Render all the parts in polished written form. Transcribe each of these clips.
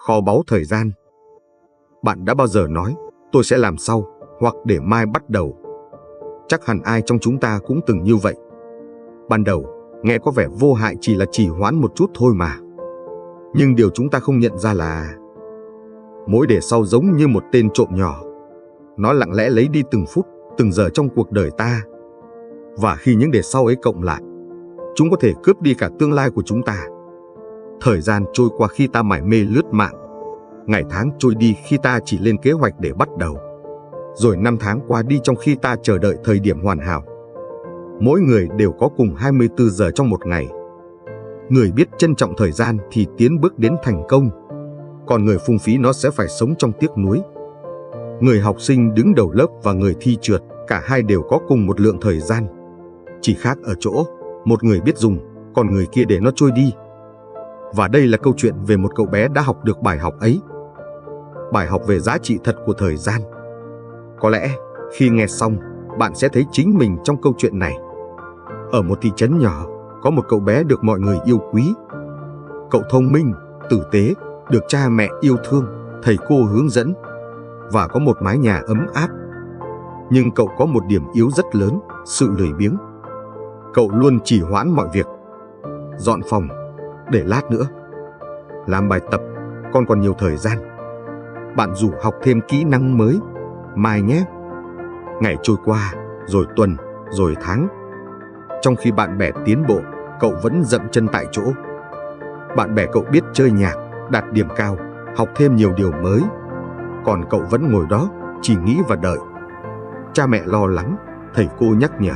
Kho báu thời gian. Bạn đã bao giờ nói, tôi sẽ làm sau, hoặc để mai bắt đầu? Chắc hẳn ai trong chúng ta cũng từng như vậy. Ban đầu, nghe có vẻ vô hại chỉ là trì hoãn một chút thôi mà. Nhưng điều chúng ta không nhận ra là mỗi để sau giống như một tên trộm nhỏ. Nó lặng lẽ lấy đi từng phút, từng giờ trong cuộc đời ta. Và khi những để sau ấy cộng lại, chúng có thể cướp đi cả tương lai của chúng ta. Thời gian trôi qua khi ta mải mê lướt mạng. Ngày tháng trôi đi khi ta chỉ lên kế hoạch để bắt đầu. Rồi năm tháng qua đi trong khi ta chờ đợi thời điểm hoàn hảo. Mỗi người đều có cùng 24 giờ trong một ngày. Người biết trân trọng thời gian thì tiến bước đến thành công. Còn người phung phí nó sẽ phải sống trong tiếc nuối. Người học sinh đứng đầu lớp và người thi trượt, cả hai đều có cùng một lượng thời gian. Chỉ khác ở chỗ, một người biết dùng, còn người kia để nó trôi đi. Và đây là câu chuyện về một cậu bé đã học được bài học ấy. Bài học về giá trị thật của thời gian. Có lẽ, khi nghe xong, bạn sẽ thấy chính mình trong câu chuyện này. Ở một thị trấn nhỏ, có một cậu bé được mọi người yêu quý. Cậu thông minh, tử tế, được cha mẹ yêu thương, thầy cô hướng dẫn, và có một mái nhà ấm áp. Nhưng cậu có một điểm yếu rất lớn, sự lười biếng. Cậu luôn trì hoãn mọi việc. Dọn phòng, để lát nữa. Làm bài tập, con còn nhiều thời gian. Bạn rủ học thêm kỹ năng mới, mai nhé. Ngày trôi qua, rồi tuần, rồi tháng. Trong khi bạn bè tiến bộ, cậu vẫn dậm chân tại chỗ. Bạn bè cậu biết chơi nhạc, đạt điểm cao, học thêm nhiều điều mới. Còn cậu vẫn ngồi đó, chỉ nghĩ và đợi. Cha mẹ lo lắng, thầy cô nhắc nhở.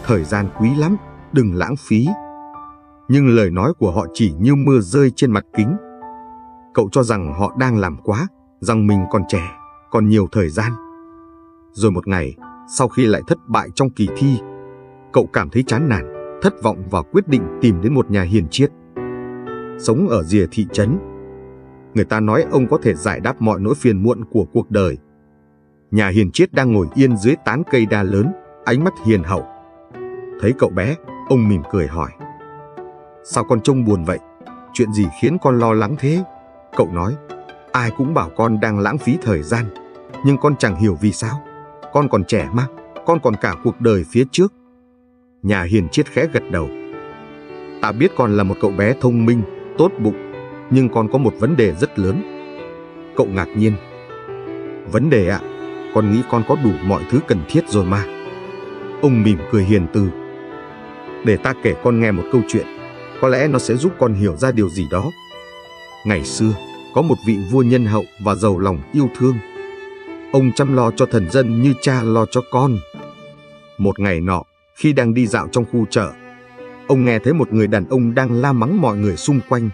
Thời gian quý lắm, đừng lãng phí. Nhưng lời nói của họ chỉ như mưa rơi trên mặt kính. Cậu cho rằng họ đang làm quá, rằng mình còn trẻ, còn nhiều thời gian. Rồi một ngày, sau khi lại thất bại trong kỳ thi, cậu cảm thấy chán nản, thất vọng và quyết định tìm đến một nhà hiền triết. Sống ở rìa thị trấn, người ta nói ông có thể giải đáp mọi nỗi phiền muộn của cuộc đời. Nhà hiền triết đang ngồi yên dưới tán cây đa lớn, ánh mắt hiền hậu. Thấy cậu bé, ông mỉm cười hỏi. Sao con trông buồn vậy? Chuyện gì khiến con lo lắng thế? Cậu nói, ai cũng bảo con đang lãng phí thời gian, nhưng con chẳng hiểu vì sao. Con còn trẻ mà, con còn cả cuộc đời phía trước. Nhà hiền triết khẽ gật đầu. Ta biết con là một cậu bé thông minh, tốt bụng, nhưng con có một vấn đề rất lớn. Cậu ngạc nhiên. Vấn đề ạ? Con nghĩ con có đủ mọi thứ cần thiết rồi mà. Ông mỉm cười hiền từ. Để ta kể con nghe một câu chuyện, có lẽ nó sẽ giúp con hiểu ra điều gì đó. Ngày xưa, có một vị vua nhân hậu và giàu lòng yêu thương. Ông chăm lo cho thần dân như cha lo cho con. Một ngày nọ, khi đang đi dạo trong khu chợ, ông nghe thấy một người đàn ông đang la mắng mọi người xung quanh.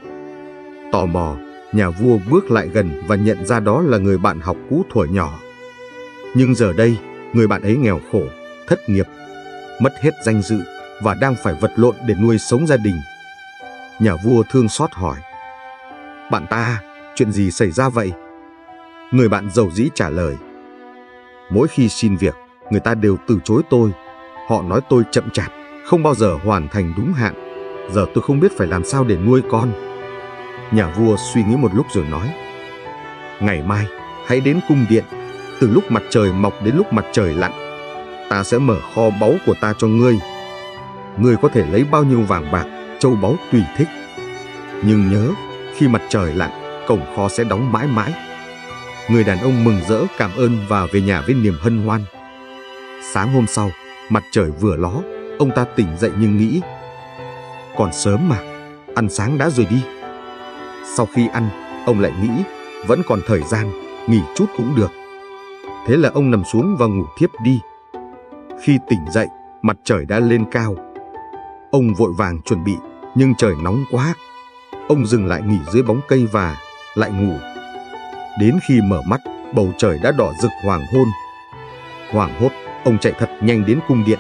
Tò mò, nhà vua bước lại gần và nhận ra đó là người bạn học cũ thuở nhỏ. Nhưng giờ đây, người bạn ấy nghèo khổ, thất nghiệp, mất hết danh dự và đang phải vật lộn để nuôi sống gia đình. Nhà vua thương xót hỏi. Bạn ta, chuyện gì xảy ra vậy? Người bạn dầu dĩ trả lời. Mỗi khi xin việc, người ta đều từ chối tôi. Họ nói tôi chậm chạp, không bao giờ hoàn thành đúng hạn. Giờ tôi không biết phải làm sao để nuôi con. Nhà vua suy nghĩ một lúc rồi nói. Ngày mai, hãy đến cung điện. Từ lúc mặt trời mọc đến lúc mặt trời lặn, ta sẽ mở kho báu của ta cho ngươi. Ngươi có thể lấy bao nhiêu vàng bạc, châu báu tùy thích. Nhưng nhớ, khi mặt trời lặn, cổng kho sẽ đóng mãi mãi. Người đàn ông mừng rỡ cảm ơn và về nhà với niềm hân hoan. Sáng hôm sau, mặt trời vừa ló, ông ta tỉnh dậy nhưng nghĩ. Còn sớm mà, ăn sáng đã rồi đi. Sau khi ăn, ông lại nghĩ, vẫn còn thời gian, nghỉ chút cũng được. Thế là ông nằm xuống và ngủ thiếp đi. Khi tỉnh dậy, mặt trời đã lên cao. Ông vội vàng chuẩn bị, nhưng trời nóng quá. Ông dừng lại nghỉ dưới bóng cây và lại ngủ. Đến khi mở mắt, bầu trời đã đỏ rực hoàng hôn. Hoảng hốt, ông chạy thật nhanh đến cung điện.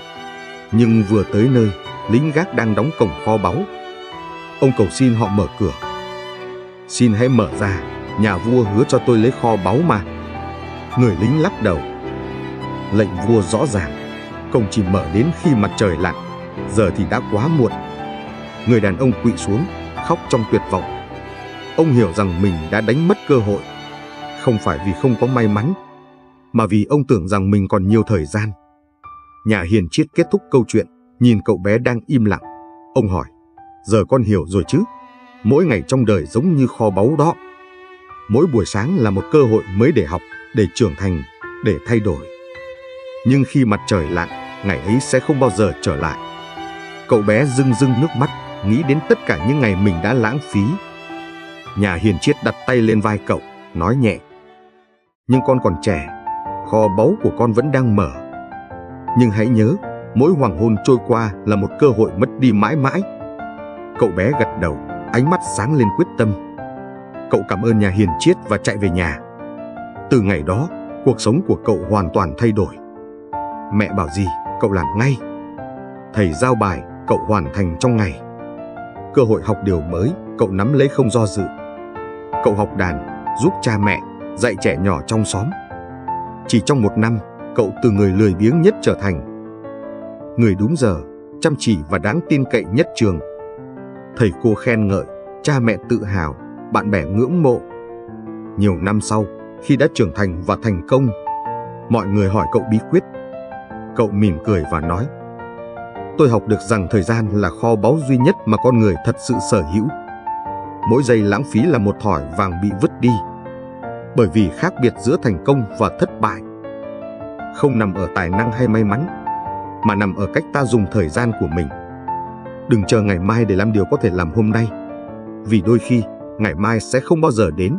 Nhưng vừa tới nơi, lính gác đang đóng cổng kho báu. Ông cầu xin họ mở cửa. Xin hãy mở ra, nhà vua hứa cho tôi lấy kho báu mà. Người lính lắc đầu. Lệnh vua rõ ràng, cổng chỉ mở đến khi mặt trời lặn. Giờ thì đã quá muộn. Người đàn ông quỵ xuống, khóc trong tuyệt vọng. Ông hiểu rằng mình đã đánh mất cơ hội, không phải vì không có may mắn, mà vì ông tưởng rằng mình còn nhiều thời gian. Nhà hiền triết kết thúc câu chuyện, nhìn cậu bé đang im lặng. Ông hỏi, giờ con hiểu rồi chứ? Mỗi ngày trong đời giống như kho báu đó. Mỗi buổi sáng là một cơ hội mới để học, để trưởng thành, để thay đổi. Nhưng khi mặt trời lặn, ngày ấy sẽ không bao giờ trở lại. Cậu bé rưng rưng nước mắt, nghĩ đến tất cả những ngày mình đã lãng phí. Nhà hiền triết đặt tay lên vai cậu, nói nhẹ, nhưng con còn trẻ, kho báu của con vẫn đang mở. Nhưng hãy nhớ, mỗi hoàng hôn trôi qua là một cơ hội mất đi mãi mãi. Cậu bé gật đầu, ánh mắt sáng lên quyết tâm. Cậu cảm ơn nhà hiền triết và chạy về nhà. Từ ngày đó, cuộc sống của cậu hoàn toàn thay đổi. Mẹ bảo gì, cậu làm ngay. Thầy giao bài, cậu hoàn thành trong ngày. Cơ hội học điều mới, cậu nắm lấy không do dự. Cậu học đàn, giúp cha mẹ, dạy trẻ nhỏ trong xóm. Chỉ trong 1 năm, cậu từ người lười biếng nhất trở thành người đúng giờ, chăm chỉ và đáng tin cậy nhất trường. Thầy cô khen ngợi, cha mẹ tự hào, bạn bè ngưỡng mộ. Nhiều năm sau, khi đã trưởng thành và thành công, mọi người hỏi cậu bí quyết. Cậu mỉm cười và nói, tôi học được rằng thời gian là kho báu duy nhất mà con người thật sự sở hữu. Mỗi giây lãng phí là một thỏi vàng bị vứt đi. Bởi vì khác biệt giữa thành công và thất bại không nằm ở tài năng hay may mắn, mà nằm ở cách ta dùng thời gian của mình. Đừng chờ ngày mai để làm điều có thể làm hôm nay, vì đôi khi ngày mai sẽ không bao giờ đến.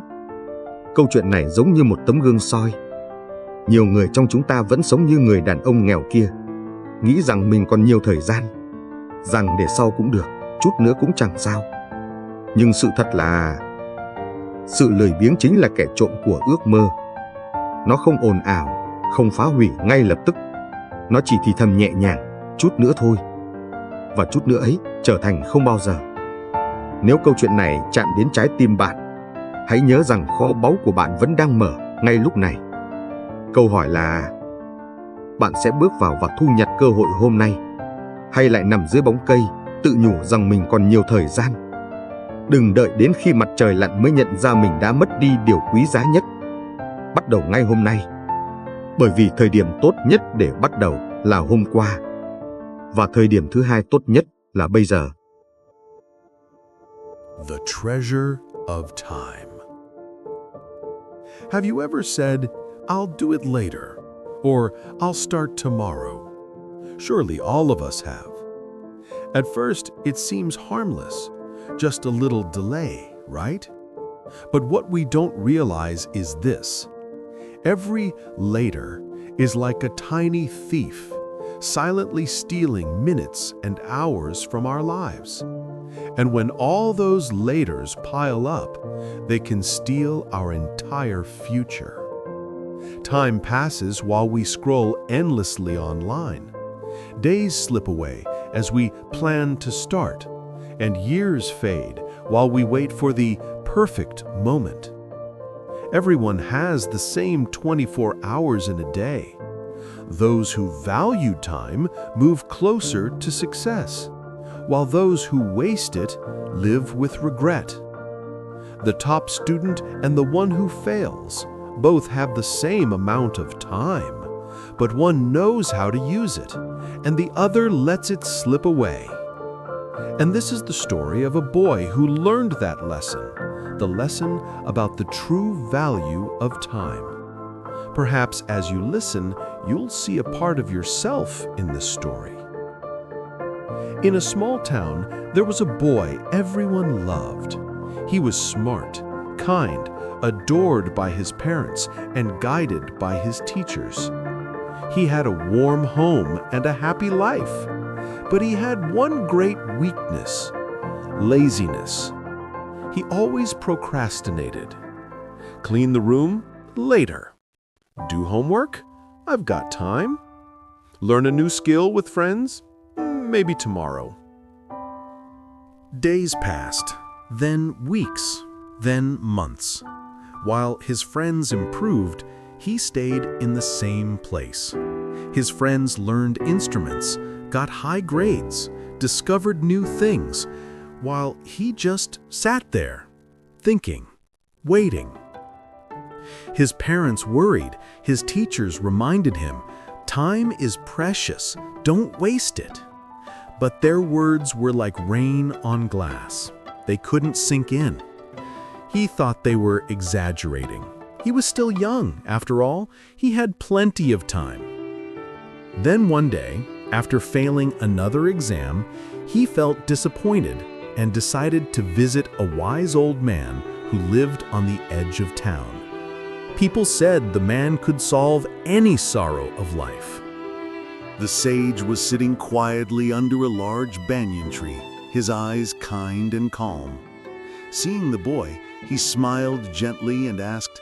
Câu chuyện này giống như một tấm gương soi. Nhiều người trong chúng ta vẫn sống như người đàn ông nghèo kia, nghĩ rằng mình còn nhiều thời gian, rằng để sau cũng được, chút nữa cũng chẳng sao. Nhưng sự thật là sự lười biếng chính là kẻ trộm của ước mơ. Nó không ồn ào, không phá hủy ngay lập tức. Nó chỉ thì thầm nhẹ nhàng, chút nữa thôi. Và chút nữa ấy trở thành không bao giờ. Nếu câu chuyện này chạm đến trái tim bạn, hãy nhớ rằng kho báu của bạn vẫn đang mở ngay lúc này. Câu hỏi là, bạn sẽ bước vào và thu nhặt cơ hội hôm nay, hay lại nằm dưới bóng cây, tự nhủ rằng mình còn nhiều thời gian? Đừng đợi đến khi mặt trời lặn mới nhận ra mình đã mất đi điều quý giá nhất. Bắt đầu ngay hôm nay. Bởi vì thời điểm tốt nhất để bắt đầu là hôm qua, và thời điểm thứ hai tốt nhất là bây giờ. The treasure of time. Have you ever said, I'll do it later, or I'll start tomorrow? Surely all of us have. At first, it seems harmless, just a little delay, right? But what we don't realize is this. Every later is like a tiny thief, silently stealing minutes and hours from our lives. And when all those laters pile up, they can steal our entire future. Time passes while we scroll endlessly online. Days slip away as we plan to start, and years fade while we wait for the perfect moment. Everyone has the same 24 hours in a day. Those who value time move closer to success, while those who waste it live with regret. The top student and the one who fails both have the same amount of time, but one knows how to use it, and the other lets it slip away. And this is the story of a boy who learned that lesson, the lesson about the true value of time. Perhaps as you listen, you'll see a part of yourself in this story. In a small town, there was a boy everyone loved. He was smart, kind, adored by his parents, and guided by his teachers. He had a warm home and a happy life. But he had one great weakness: laziness. He always procrastinated. Clean the room? Later. Do homework? I've got time. Learn a new skill with friends? Maybe tomorrow. Days passed, then weeks, then months. While his friends improved, he stayed in the same place. His friends learned instruments, got high grades, discovered new things, while he just sat there, thinking, waiting. His parents worried, his teachers reminded him, "Time is precious, don't waste it." But their words were like rain on glass. They couldn't sink in. He thought they were exaggerating. He was still young, after all. He had plenty of time. Then one day, after failing another exam, he felt disappointed and decided to visit a wise old man who lived on the edge of town. People said the man could solve any sorrow of life. The sage was sitting quietly under a large banyan tree, his eyes kind and calm. Seeing the boy, he smiled gently and asked,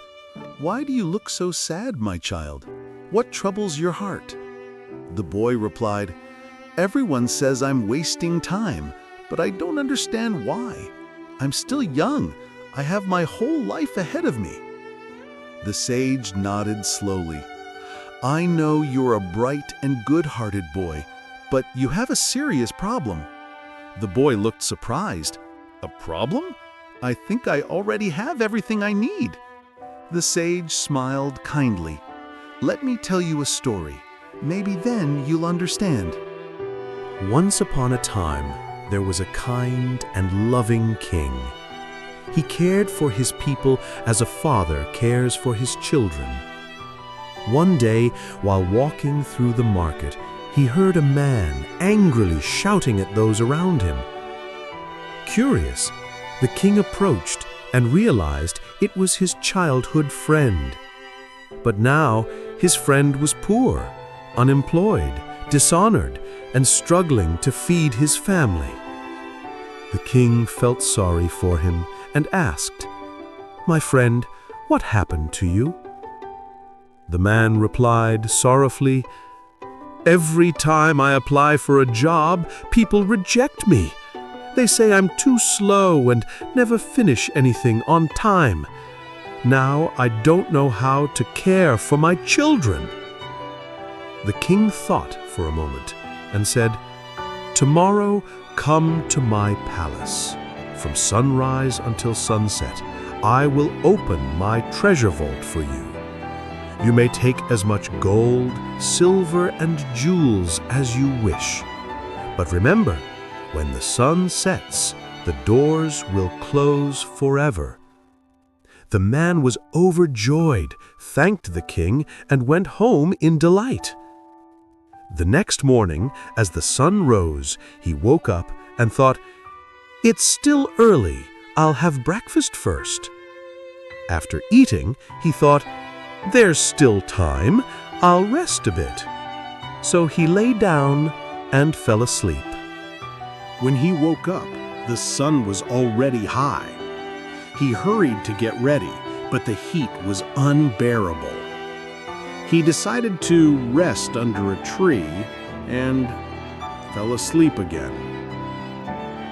"Why do you look so sad, my child? What troubles your heart?" The boy replied, "Everyone says I'm wasting time, but I don't understand why. I'm still young. I have my whole life ahead of me." The sage nodded slowly. "I know you're a bright and good-hearted boy, but you have a serious problem." The boy looked surprised. "A problem? I think I already have everything I need." The sage smiled kindly. "Let me tell you a story. Maybe then you'll understand." Once upon a time, there was a kind and loving king. He cared for his people as a father cares for his children. One day, while walking through the market, he heard a man angrily shouting at those around him. Curious, the king approached and realized it was his childhood friend. But now his friend was poor, unemployed, dishonored, and struggling to feed his family. The king felt sorry for him and asked, "My friend, what happened to you?" The man replied sorrowfully, "Every time I apply for a job, people reject me. They say I'm too slow and never finish anything on time. Now I don't know how to care for my children." The king thought for a moment and said, "Tomorrow come to my palace. From sunrise until sunset, I will open my treasure vault for you. You may take as much gold, silver, and jewels as you wish. But remember, when the sun sets, the doors will close forever." The man was overjoyed, thanked the king, and went home in delight. The next morning, as the sun rose, he woke up and thought, "It's still early. I'll have breakfast first." After eating, he thought, "There's still time. I'll rest a bit." So he lay down and fell asleep. When he woke up, the sun was already high. He hurried to get ready, but the heat was unbearable. He decided to rest under a tree and fell asleep again.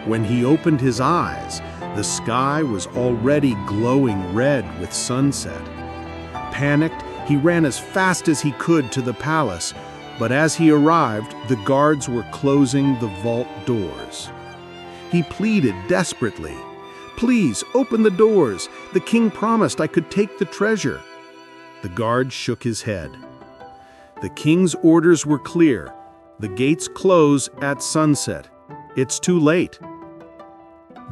When he opened his eyes, the sky was already glowing red with sunset. Panicked, he ran as fast as he could to the palace, but as he arrived, the guards were closing the vault doors. He pleaded desperately, "Please, open the doors. The king promised I could take the treasure." The guard shook his head. "The king's orders were clear. The gates close at sunset. It's too late."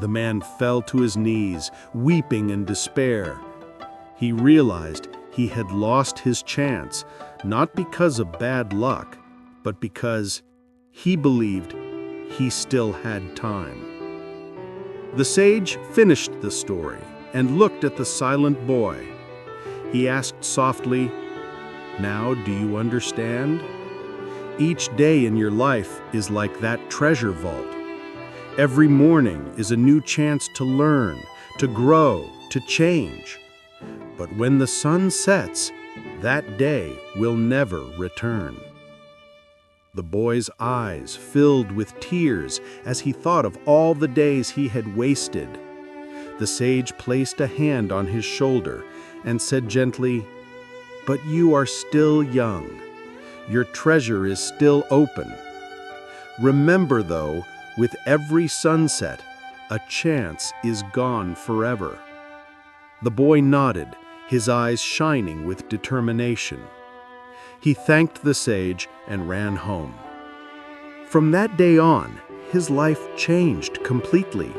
The man fell to his knees, weeping in despair. He realized he had lost his chance, not because of bad luck, but because he believed he still had time. The sage finished the story and looked at the silent boy. He asked softly, "Now do you understand? Each day in your life is like that treasure vault. Every morning is a new chance to learn, to grow, to change. But when the sun sets, that day will never return." The boy's eyes filled with tears as he thought of all the days he had wasted. The sage placed a hand on his shoulder and said gently, "But you are still young. Your treasure is still open. Remember, though, with every sunset, a chance is gone forever. The boy nodded, his eyes shining with determination. He thanked the sage and ran home. From that day on, his life changed completely.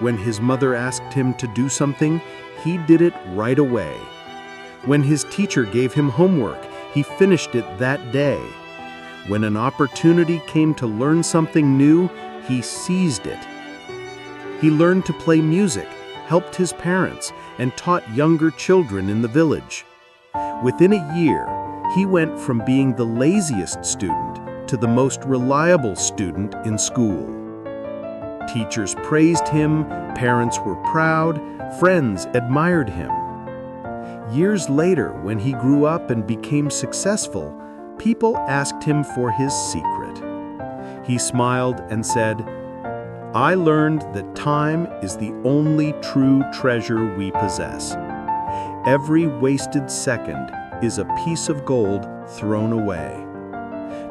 When his mother asked him to do something, he did it right away. When his teacher gave him homework, he finished it that day. When an opportunity came to learn something new, he seized it. He learned to play music, helped his parents, and taught younger children in the village. Within a year, he went from being the laziest student to the most reliable student in school. Teachers praised him, parents were proud, friends admired him. Years later, when he grew up and became successful, people asked him for his secret. He smiled and said, "I learned that time is the only true treasure we possess. Every wasted second is a piece of gold thrown away."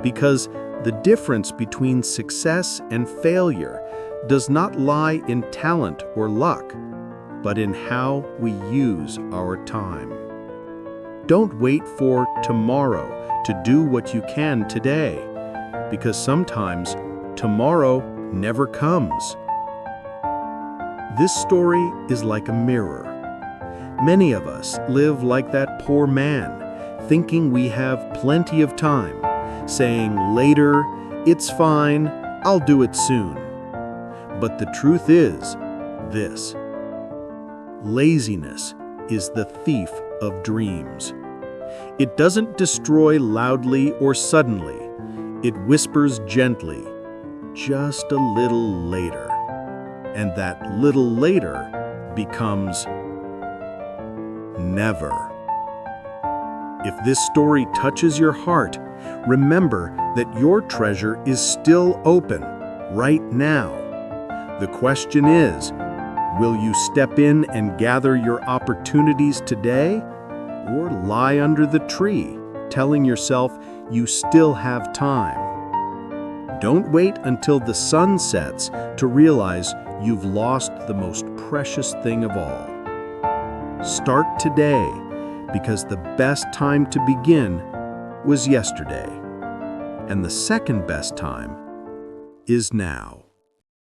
Because the difference between success and failure does not lie in talent or luck, but in how we use our time. Don't wait for tomorrow to do what you can today, because sometimes tomorrow never comes. This story is like a mirror. Many of us live like that poor man, thinking we have plenty of time, saying later, "It's fine, I'll do it soon." But the truth is this: laziness is the thief of dreams. It doesn't destroy loudly or suddenly. It whispers gently, "Just a little later." And that little later becomes never. If this story touches your heart, remember that your treasure is still open right now. The question is, will you step in and gather your opportunities today, or lie under the tree, telling yourself you still have time? Don't wait until the sun sets to realize you've lost the most precious thing of all. Start today, because the best time to begin was yesterday, and the second best time is now.